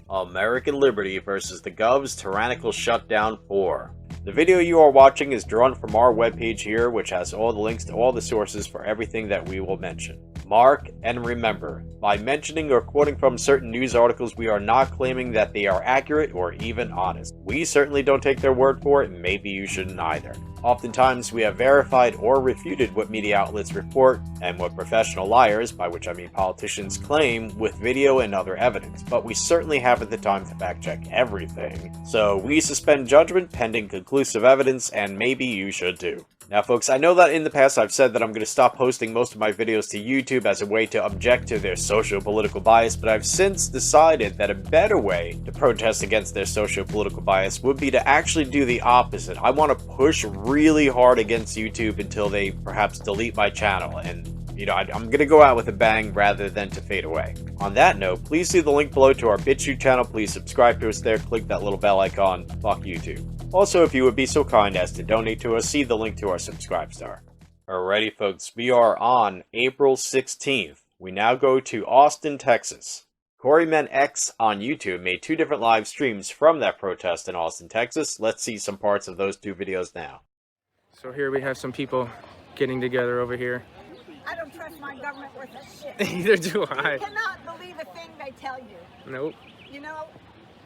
American Liberty versus the Gov's Tyrannical Shutdown 4. The video you are watching is drawn from our webpage here, which has all the links to all the sources for everything that we will mention. Mark and remember, by mentioning or quoting from certain news articles, we are not claiming that they are accurate or even honest. We certainly don't take their word for it, and maybe you shouldn't either. Oftentimes, we have verified or refuted what media outlets report and what professional liars, by which I mean politicians, claim with video and other evidence, but we certainly haven't the time to fact check everything. So we suspend judgment pending conclusive evidence, and maybe you should too. Now folks, I know that in the past I've said that I'm going to stop posting most of my videos to YouTube as a way to object to their socio-political bias, but I've since decided that a better way to protest against their socio-political bias would be to actually do the opposite. I want to push really hard against YouTube until they perhaps delete my channel, and I'm going to go out with a bang rather than to fade away. On that note, please see the link below to our BitChute channel, please subscribe to us there, click that little bell icon, fuck YouTube. Also, if you would be so kind as to donate to us, see the link to our Subscribestar. Alrighty folks, we are on April 16th. We now go to Austin, Texas. CoreyMenX on YouTube made 2 different live streams from that protest in Austin, Texas. Let's see some parts of those 2 videos now. So here we have some people getting together over here. I don't trust my government worth a shit. Neither do I. You cannot believe a thing they tell you. Nope. You know,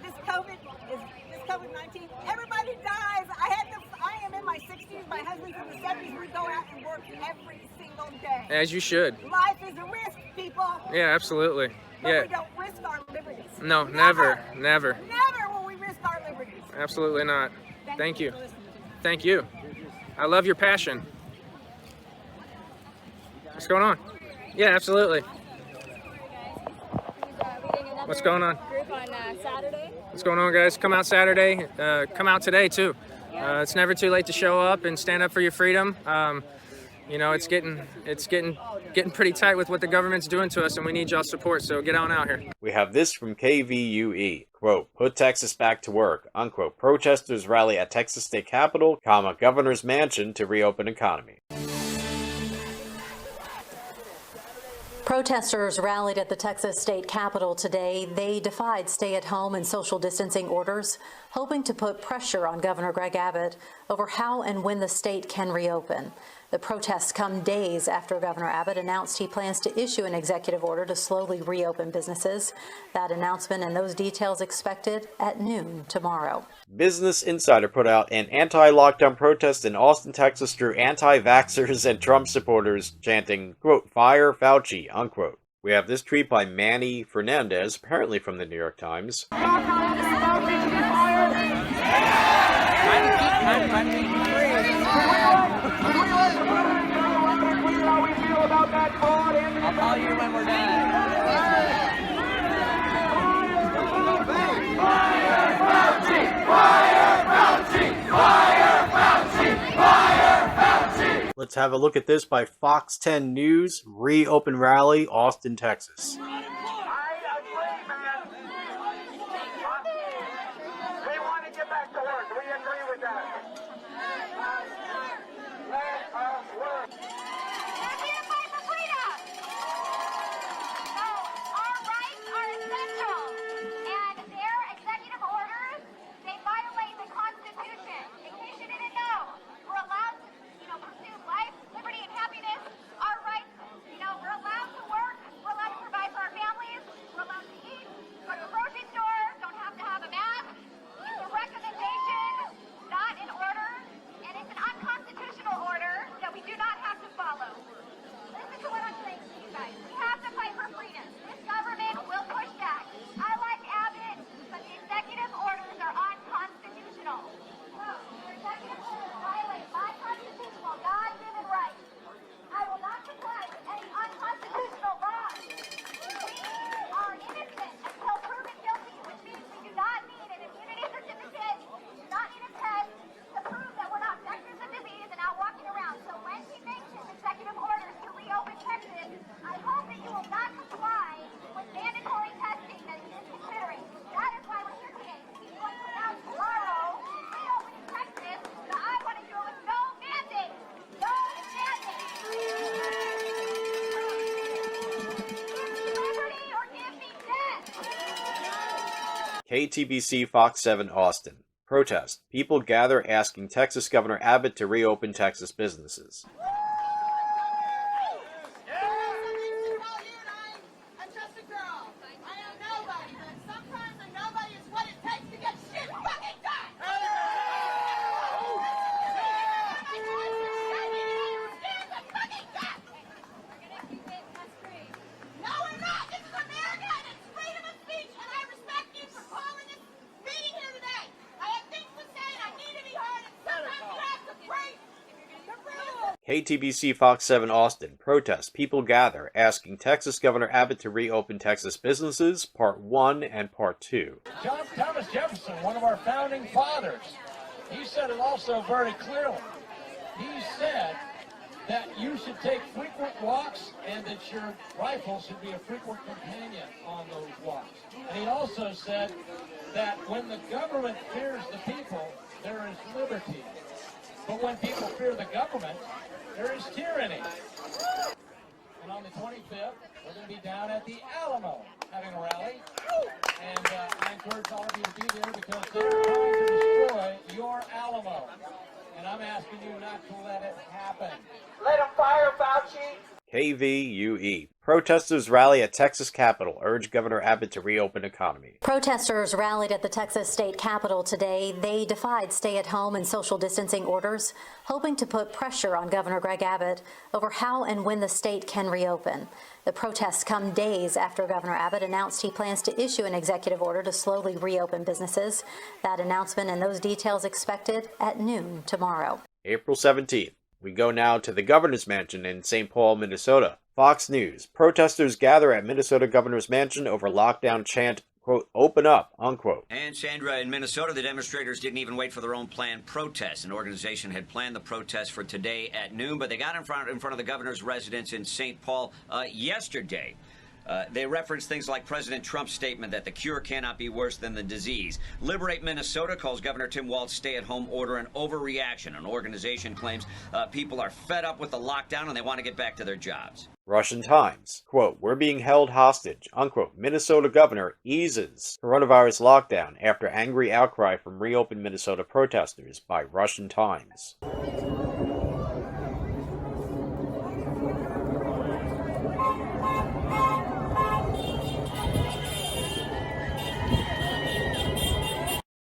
this COVID-19, everybody dies. I am in my 60s, my husband's in the 70s. We go out and work every single day. As you should. Life is a risk, people. Yeah, absolutely. But Yeah. we don't risk our liberties. No, never. Never will we risk our liberties. Absolutely not. Thank you. for listening to me. Thank you. I love your passion. What's going on? Yeah, absolutely. What's going on? Group on Saturday. What's going on, guys? Come out Saturday. Come out today too. It's never too late to show up and stand up for your freedom. It's getting pretty tight with what the government's doing to us, and we need y'all's support. So get on out here. We have this from KVUE. Quote, put Texas back to work. Unquote. Protesters rally at Texas State Capitol, Governor's Mansion to reopen economy. Protesters rallied at the Texas State Capitol today. They defied stay-at-home and social distancing orders, hoping to put pressure on Governor Greg Abbott over how and when the state can reopen. The protests come days after Governor Abbott announced he plans to issue an executive order to slowly reopen businesses. That announcement and those details expected at noon tomorrow. Business Insider put out an anti-lockdown protest in Austin, Texas drew anti-vaxxers and Trump supporters chanting, quote, fire Fauci, unquote. We have this tweet by Manny Fernandez, apparently from the New York Times. I'll call you when we're done. Fire Fauci! Fire Fauci! Fire Fauci! Fire Fauci! Let's have a look at this by Fox 10 News, Reopen Rally, Austin, Texas. I agree, man. We want to get back to work. We agree with that. Let us work. We're here to fight for freedom. So our rights are essential, and their executive orders, they violate the Constitution. In case you didn't know, we're allowed to, pursue life, liberty, and happiness. Our rights, we're allowed to work. We're allowed to provide for our families. KTBC Fox 7 Austin. Protest. People gather asking Texas Governor Abbott to reopen Texas businesses. KTBC Fox 7 Austin. Protest. People gather asking Texas Governor Abbott to reopen Texas businesses, Part 1 and Part 2. Thomas Jefferson, one of our founding fathers, he said it also very clearly. He said that you should take frequent walks and that your rifle should be a frequent companion on those walks. And he also said that when the government fears the people, there is liberty. But when people fear the government, there is tyranny. And on the 25th, we're going to be down at the Alamo having a rally. And I encourage all of you to be there because they're trying to destroy your Alamo. And I'm asking you not to let it happen. Let them fire Fauci. KVUE. Protesters rally at Texas Capitol, urge Governor Abbott to reopen economy. Protesters rallied at the Texas state capitol today. They defied stay-at-home and social distancing orders, hoping to put pressure on Governor Greg Abbott over how and when the state can reopen. The protests come days after Governor Abbott announced he plans to issue an executive order to slowly reopen businesses. That announcement and those details expected at noon tomorrow. April 17th. We go now to the governor's mansion in St. Paul, Minnesota. Fox News. Protesters gather at Minnesota governor's mansion over lockdown chant, quote, open up, unquote. And Sandra, in Minnesota, the demonstrators didn't even wait for their own planned protest. An organization had planned the protest for today at noon, but they got in front of the governor's residence in St. Paul yesterday. They referenced things like President Trump's statement that the cure cannot be worse than the disease. Liberate Minnesota calls Governor Tim Walz's stay-at-home order an overreaction. An organization claims people are fed up with the lockdown and they want to get back to their jobs. Russian Times. Quote, we're being held hostage, unquote. Minnesota governor eases coronavirus lockdown after angry outcry from reopened Minnesota protesters by Russian Times.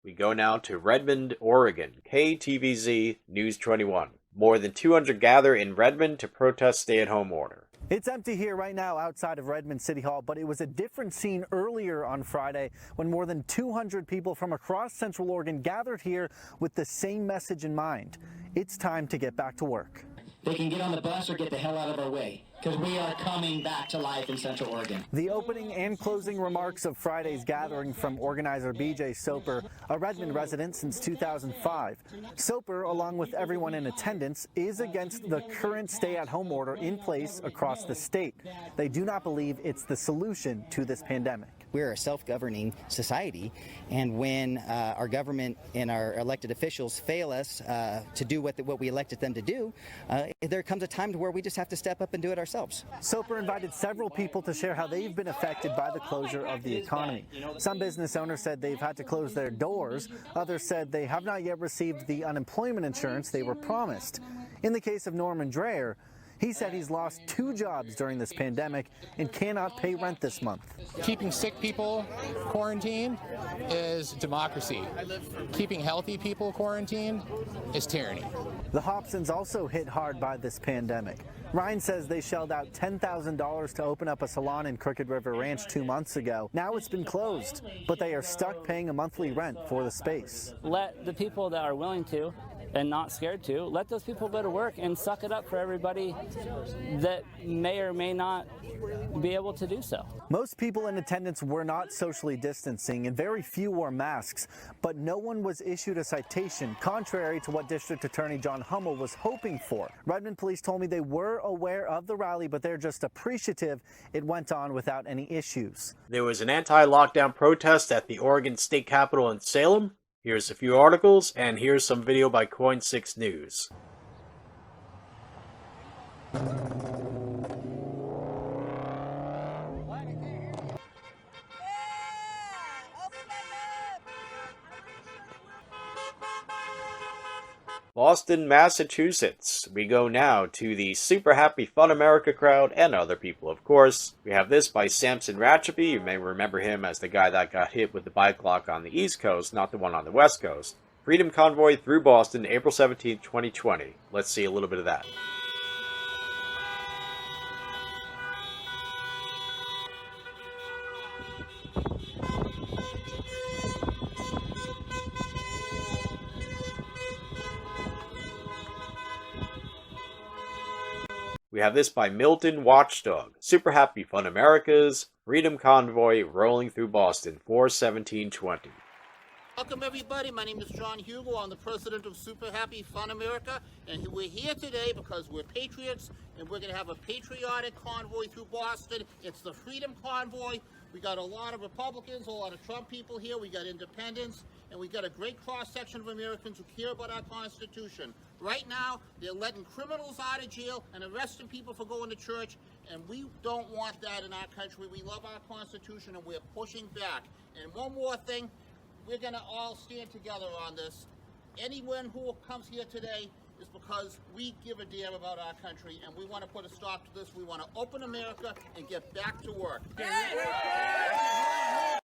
We go now to Redmond, Oregon. KTVZ News 21. More than 200 gather in Redmond to protest stay-at-home order. It's empty here right now outside of Redmond City Hall, but it was a different scene earlier on Friday when more than 200 people from across Central Oregon gathered here with the same message in mind. It's time to get back to work. They can get on the bus or get the hell out of our way, because we are coming back to life in Central Oregon. The opening and closing remarks of Friday's gathering from organizer BJ Soper, a Redmond resident since 2005. Soper, along with everyone in attendance, is against the current stay-at-home order in place across the state. They do not believe it's the solution to this pandemic. We're a self-governing society, and when our government and our elected officials fail us to do what we elected them to do, there comes a time to where we just have to step up and do it ourselves. Soper invited several people to share how they've been affected by the closure of the economy. Some business owners said they've had to close their doors. Others said they have not yet received the unemployment insurance they were promised. In the case of Norman Dreyer, he said he's lost 2 jobs during this pandemic and cannot pay rent this month. Keeping sick people quarantined is democracy. Keeping healthy people quarantined is tyranny. The Hobsons also hit hard by this pandemic. Ryan says they shelled out $10,000 to open up a salon in Crooked River Ranch 2 months ago. Now it's been closed, but they are stuck paying a monthly rent for the space. Let the people that are willing to and not scared to, let those people go to work and suck it up for everybody that may or may not be able to do so. Most people in attendance were not socially distancing and very few wore masks, but no one was issued a citation, contrary to what District Attorney John Hummel was hoping for. Redmond police told me they were aware of the rally, but they're just appreciative it went on without any issues. There was an anti-lockdown protest at the Oregon State Capitol in Salem. Here's a few articles, and here's some video by Coin 6 News. Boston, Massachusetts. We go now to the Super Happy Fun America crowd and other people, of course. We have this by Samson Ratcheby. You may remember him as the guy that got hit with the bike lock on the East Coast, not the one on the West Coast. Freedom Convoy through Boston, April 17, 2020. Let's see a little bit of that. We have this by Milton Watchdog. Super Happy Fun America's Freedom Convoy rolling through Boston, 4/17/20. Welcome everybody, my name is John Hugo, I'm the president of Super Happy Fun America, and we're here today because we're patriots, and we're going to have a patriotic convoy through Boston. It's the Freedom Convoy. We got a lot of Republicans, a lot of Trump people here, we got independents, and we got a great cross-section of Americans who care about our Constitution. Right now, they're letting criminals out of jail and arresting people for going to church, and we don't want that in our country. We love our Constitution, and we're pushing back. And one more thing, we're going to all stand together on this. Anyone who comes here today is because we give a damn about our country, and we want to put a stop to this. We want to open America and get back to work.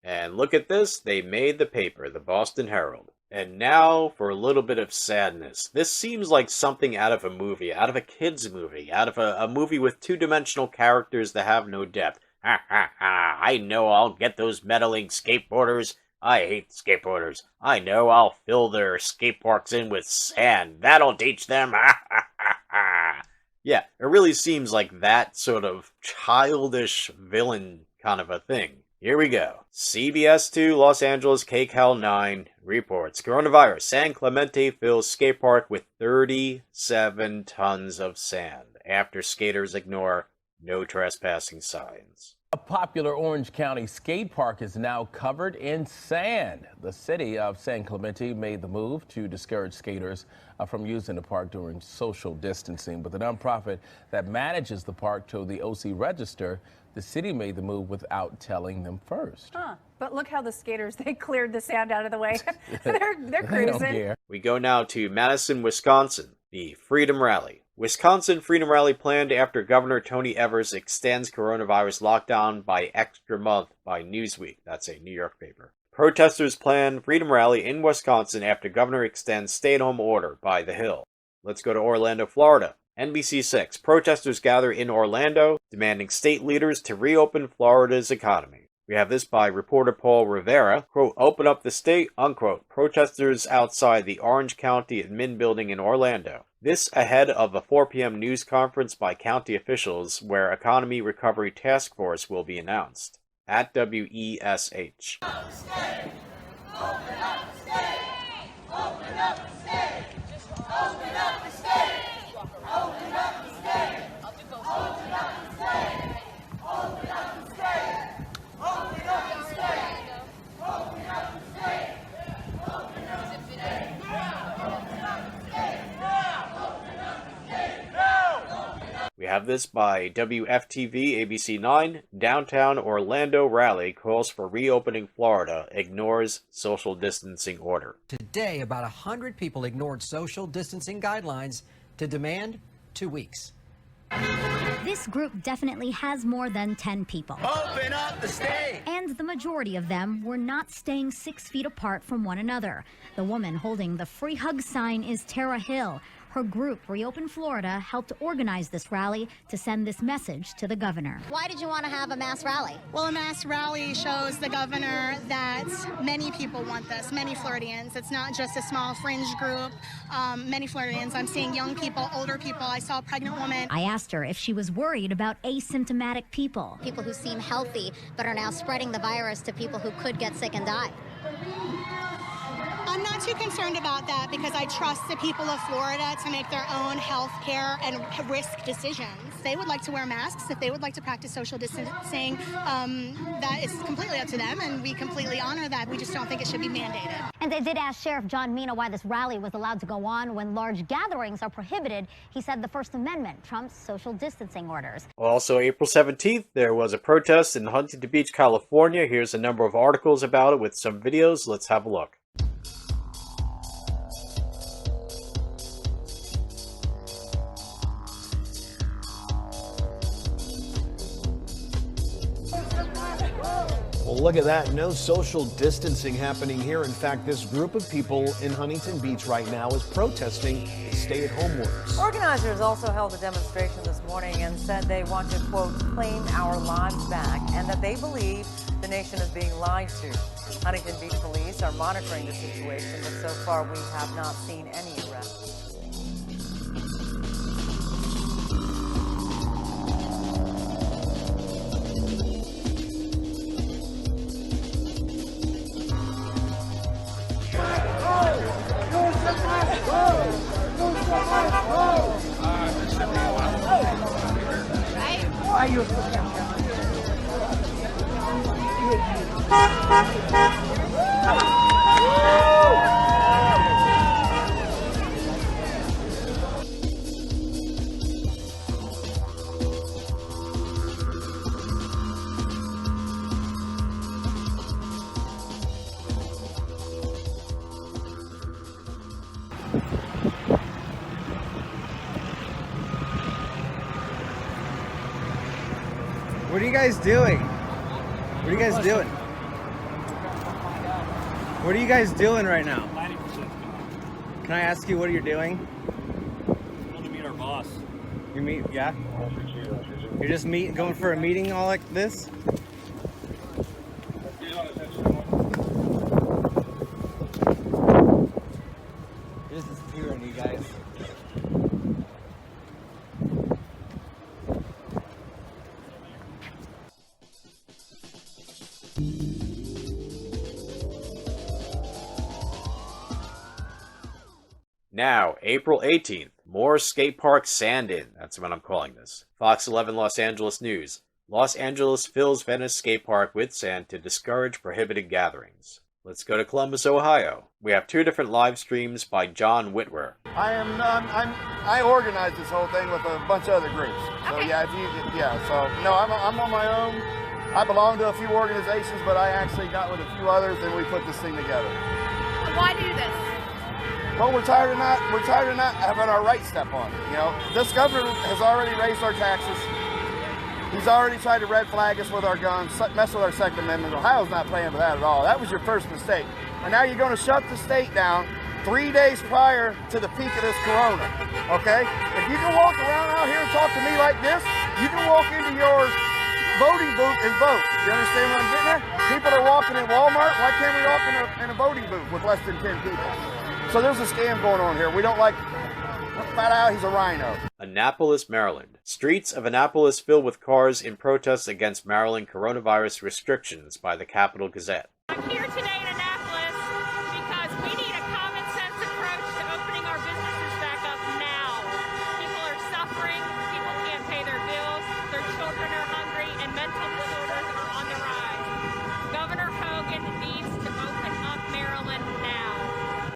And look at this, they made the paper, the Boston Herald. And now for a little bit of sadness. This seems like something out of a movie, out of a kid's movie, out of a movie with two-dimensional characters that have no depth. Ha ha ha, I know I'll get those meddling skateboarders. I hate skateboarders. I know I'll fill their skate parks in with sand. That'll teach them. Ha ha ha ha. Yeah, it really seems like that sort of childish villain kind of a thing. Here we go. CBS 2 Los Angeles KCAL 9 reports coronavirus. San Clemente fills skate park with 37 tons of sand after skaters ignore no trespassing signs. A popular Orange County skate park is now covered in sand. The city of San Clemente made the move to discourage skaters from using the park during social distancing. But the nonprofit that manages the park told the OC Register the city made the move without telling them first. But look how the skaters, they cleared the sand out of the way. they're They cruising. don't care. We go now to Madison, Wisconsin, the Freedom Rally. Wisconsin Freedom Rally planned after Governor Tony Evers extends coronavirus lockdown by extra month by Newsweek. That's a New York paper. Protesters plan Freedom Rally in Wisconsin after governor extends stay-at-home order by The Hill. Let's go to Orlando, Florida. NBC 6. Protesters gather in Orlando, demanding state leaders to reopen Florida's economy. We have this by reporter Paul Rivera. Quote, open up the state, unquote. Protesters outside the Orange County Admin building in Orlando. This ahead of a 4 p.m. news conference by county officials where Economy Recovery Task Force will be announced. At WESH. We have this by WFTV ABC 9. Downtown Orlando rally calls for reopening Florida, ignores social distancing order. Today, about 100 people ignored social distancing guidelines to demand 2 weeks. This group definitely has more than 10 people. Open up the state! And the majority of them were not staying 6 feet apart from one another. The woman holding the free hug sign is Tara Hill. Her group, Reopen Florida, helped organize this rally to send this message to the governor. Why did you want to have a mass rally? Well, a mass rally shows the governor that many people want this, many Floridians. It's not just a small fringe group. Many Floridians. I'm seeing young people, older people. I saw a pregnant woman. I asked her if she was worried about asymptomatic people. People who seem healthy but are now spreading the virus to people who could get sick and die. I'm not too concerned about that because I trust the people of Florida to make their own health care and risk decisions. They would like to wear masks. If they would like to practice social distancing, that is completely up to them, and we completely honor that. We just don't think it should be mandated. And they did ask Sheriff John Mina why this rally was allowed to go on when large gatherings are prohibited. He said the First Amendment trumps social distancing orders. Also, April 17th, there was a protest in Huntington Beach, California. Here's a number of articles about it with some videos. Let's have a look. look at that. No social distancing happening here. In fact, this group of people in Huntington Beach right now is protesting the stay-at-home orders. Organizers also held a demonstration this morning and said they want to, quote, claim our lives back, and that they believe the nation is being lied to. Huntington Beach police are monitoring the situation, but so far we have not seen any arrests. What are you guys doing? What are you guys doing? What are you guys doing right now? Can I ask you what you're doing? I want to meet our boss. You meet, yeah? You're just going for a meeting all like this? This is tyranny, guys. Now, April 18th, more skate park sand in. That's what I'm calling this. Fox 11 Los Angeles News. Los Angeles fills Venice skate park with sand to discourage prohibited gatherings. Let's go to Columbus, Ohio. We have two different live streams by John Whitwer. I organized this whole thing with a bunch of other groups. So I'm on my own. I belong to a few organizations, but I actually got with a few others and we put this thing together. Why do this? Well, we're tired of not having our rights stepped on. You know, this governor has already raised our taxes. He's already tried to red flag us with our guns, mess with our Second Amendment. Ohio's not playing with that at all. That was your first mistake. And now you're going to shut the state down 3 days prior to the peak of this corona, okay? If you can walk around out here and talk to me like this, you can walk into your voting booth and vote. You understand what I'm getting at? People are walking in Walmart. Why can't we walk in a voting booth with less than 10 people? So there's a scam going on here. We don't like flat out, he's a rhino. Annapolis, Maryland. Streets of Annapolis filled with cars in protest against Maryland coronavirus restrictions by the Capital Gazette. I'm here today in Annapolis because we need a common sense approach to opening our businesses back up now. People are suffering, people can't pay their bills, their children are hungry, and mental disorders are on the rise. Governor Hogan needs to open up Maryland now.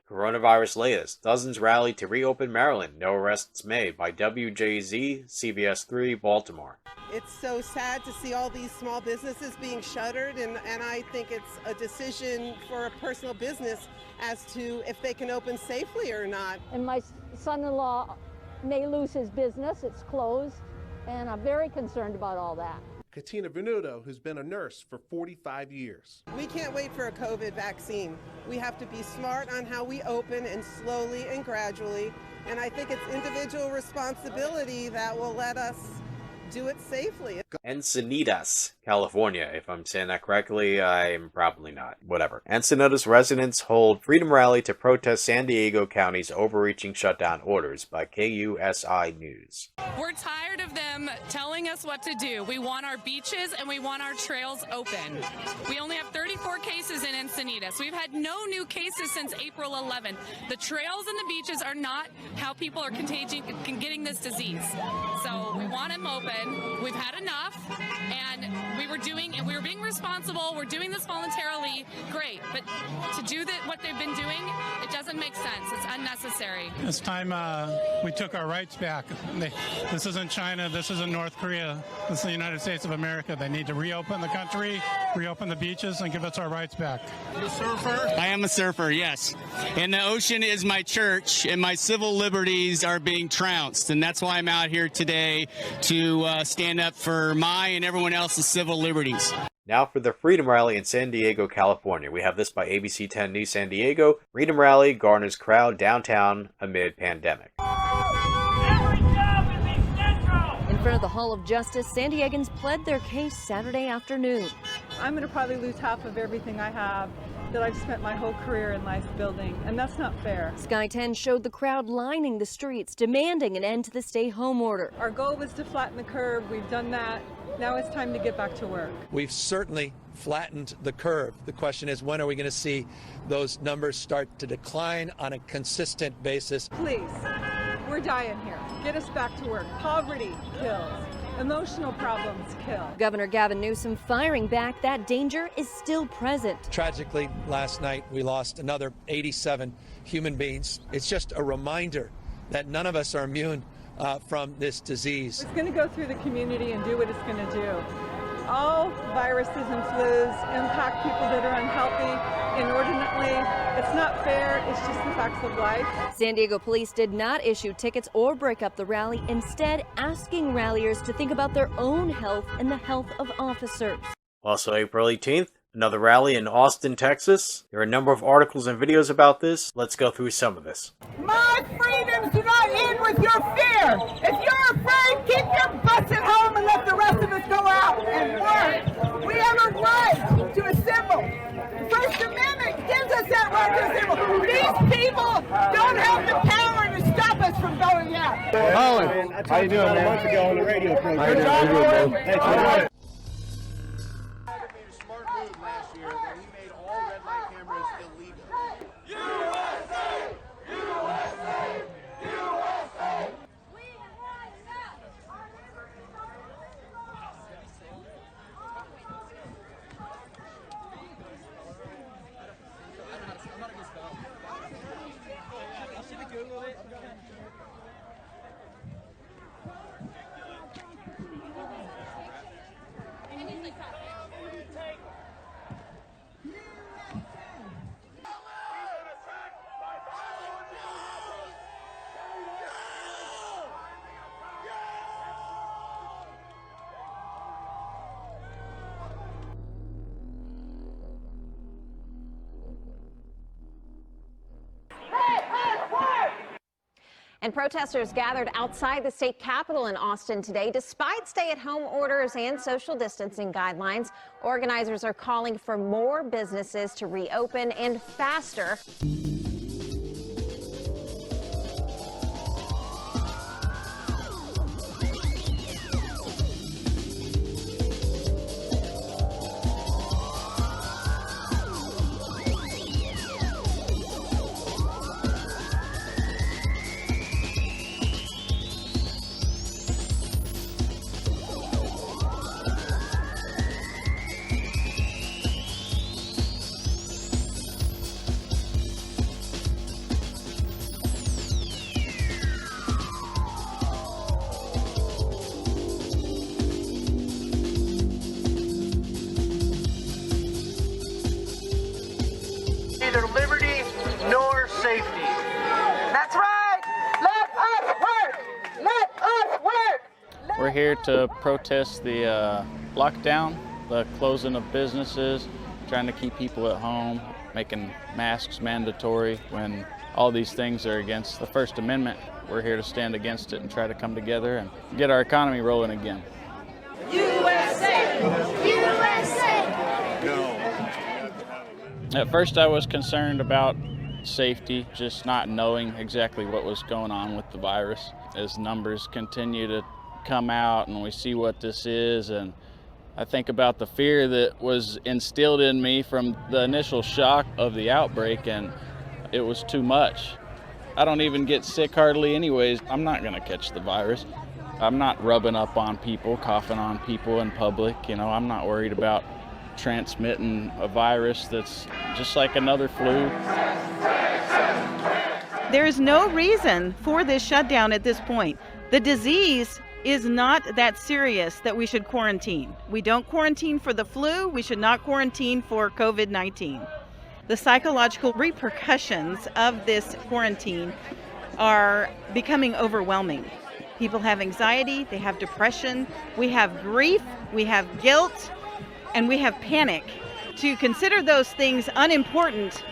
Coronavirus latest. Dozens rally to reopen Maryland. No arrests made by WJZ, CBS 3, Baltimore. It's so sad to see all these small businesses being shuttered, and I think it's a decision for a personal business as to if they can open safely or not. And my son-in-law may lose his business. It's closed, and I'm very concerned about all that. Katina Venuto, who's been a nurse for 45 years. We can't wait for a COVID vaccine. We have to be smart on how we open, and slowly and gradually. And I think it's individual responsibility that will let us do it safely. Encinitas, California. If I'm saying that correctly, I'm probably not. Whatever. Encinitas residents hold freedom rally to protest San Diego County's overreaching shutdown orders by KUSI News. We're tired of them telling us what to do. We want our beaches and we want our trails open. We only have 34 cases in Encinitas. We've had no new cases since April 11th. The trails and the beaches are not how people are getting this disease. So we want them open. We've had enough, and we were being responsible. We're doing this voluntarily. Great, but to do what they've been doing, it doesn't make sense. It's unnecessary. It's time we took our rights back. This isn't China. This isn't North Korea. This is the United States of America. They need to reopen the country, reopen the beaches, and give us our rights back. You a surfer? I am a surfer, yes. And the ocean is my church, and my civil liberties are being trounced. And that's why I'm out here today to stand up for my and everyone else's civil liberties. Now for the Freedom Rally in San Diego, California. We have this by ABC 10 News San Diego. Freedom Rally garners crowd downtown amid pandemic. In front of the Hall of Justice, San Diegans pled their case Saturday afternoon. I'm going to probably lose half of everything I have that I've spent my whole career in life building, and that's not fair. Sky 10 showed the crowd lining the streets, demanding an end to the stay-home order. Our goal was to flatten the curve. We've done that. Now it's time to get back to work. We've certainly flattened the curve. The question is, when are we going to see those numbers start to decline on a consistent basis? Please, we're dying here. Get us back to work. Poverty kills. Emotional problems kill. Governor Gavin Newsom firing back that danger is still present. Tragically, last night we lost another 87 human beings. It's just a reminder that none of us are immune from this disease. It's going to go through the community and do what it's going to do. All viruses and flus impact people that are unhealthy inordinately. It's not fair. It's just the facts of life. San Diego police did not issue tickets or break up the rally, instead asking ralliers to think about their own health and the health of officers. Also April 18th, another rally in Austin, Texas. There are a number of articles and videos about this. Let's go through some of this. My freedoms do not end with your fear. If you're afraid, keep your butts at home and let the rest of us go out and work. We have a right to assemble. The First Amendment gives us that right to assemble. These people don't have the power to stop us from going out. Colin, how you doing, man? A month ago on the radio program. Good job, Colin. Thanks, last year when he made all red light cameras illegal. USA! USA! USA! And protesters gathered outside the state capitol in Austin today. Despite stay-at-home orders and social distancing guidelines, organizers are calling for more businesses to reopen and faster. Neither liberty nor safety. That's right. Let us work. Let us work. We're here to protest the lockdown, the closing of businesses, trying to keep people at home, making masks mandatory when all these things are against the First Amendment. We're here to stand against it and try to come together and get our economy rolling again. USA! USA! At first I was concerned about safety, just not knowing exactly what was going on with the virus. As numbers continue to come out and we see what this is, and I think about the fear that was instilled in me from the initial shock of the outbreak, and it was too much. I don't even get sick hardly anyways. I'm not gonna catch the virus. I'm not rubbing up on people, coughing on people in public. You know, I'm not worried about transmitting a virus that's just like another flu. There is no reason for this shutdown at this point. The disease is not that serious that we should quarantine. We don't quarantine for the flu. We should not quarantine for COVID-19. The psychological repercussions of this quarantine are becoming overwhelming. People have anxiety, they have depression, we have grief, we have guilt, and we have panic. To consider those things unimportant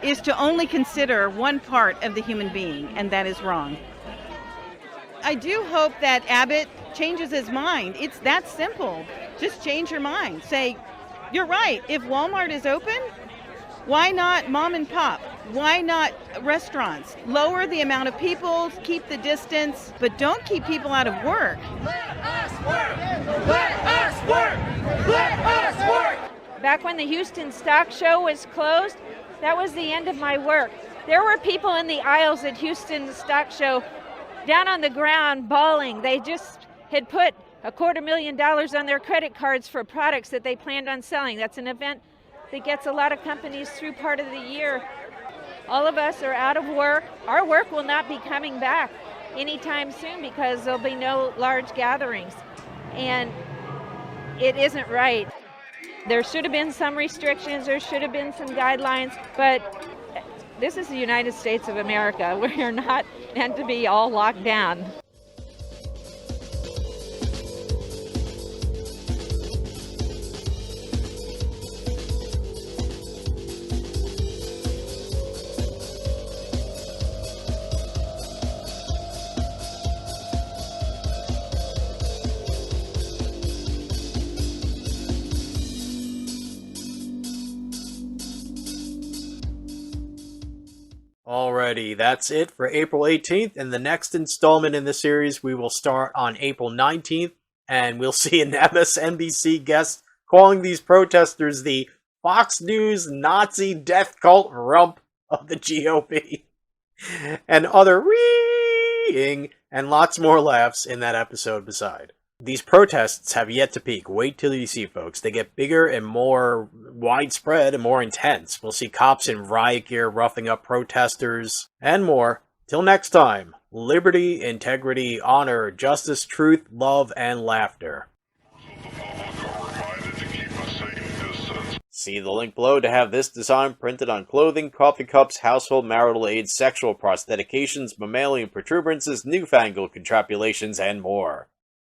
is to only consider one part of the human being, and that is wrong. I do hope that Abbott changes his mind. It's that simple. Just change your mind. Say, you're right, if Walmart is open, why not mom and pop? Why not restaurants? Lower the amount of people, keep the distance, but don't keep people out of work. Let us work! Let us work! Let us work! Back when the Houston Stock Show was closed, that was the end of my work. There were people in the aisles at Houston Stock Show down on the ground bawling. They just had put $250,000 on their credit cards for products that they planned on selling. That's an event that gets a lot of companies through part of the year. All of us are out of work. Our work will not be coming back anytime soon because there'll be no large gatherings. And it isn't right. There should have been some restrictions, there should have been some guidelines, but this is the United States of America. We're not meant to be all locked down. Alrighty, that's it for April 18th, and the next installment in the series we will start on April 19th, and we'll see an MSNBC guest calling these protesters the Fox News Nazi death cult rump of the GOP, and other reeing and lots more laughs in that episode beside. These protests have yet to peak. Wait till you see, folks. They get bigger and more widespread and more intense. We'll see cops in riot gear roughing up protesters and more. Till next time, liberty, integrity, honor, justice, truth, love, and laughter. See the link below to have this design printed on clothing, coffee cups, household marital aids, sexual prosthetications, mammalian protuberances, newfangled contrapulations, and more.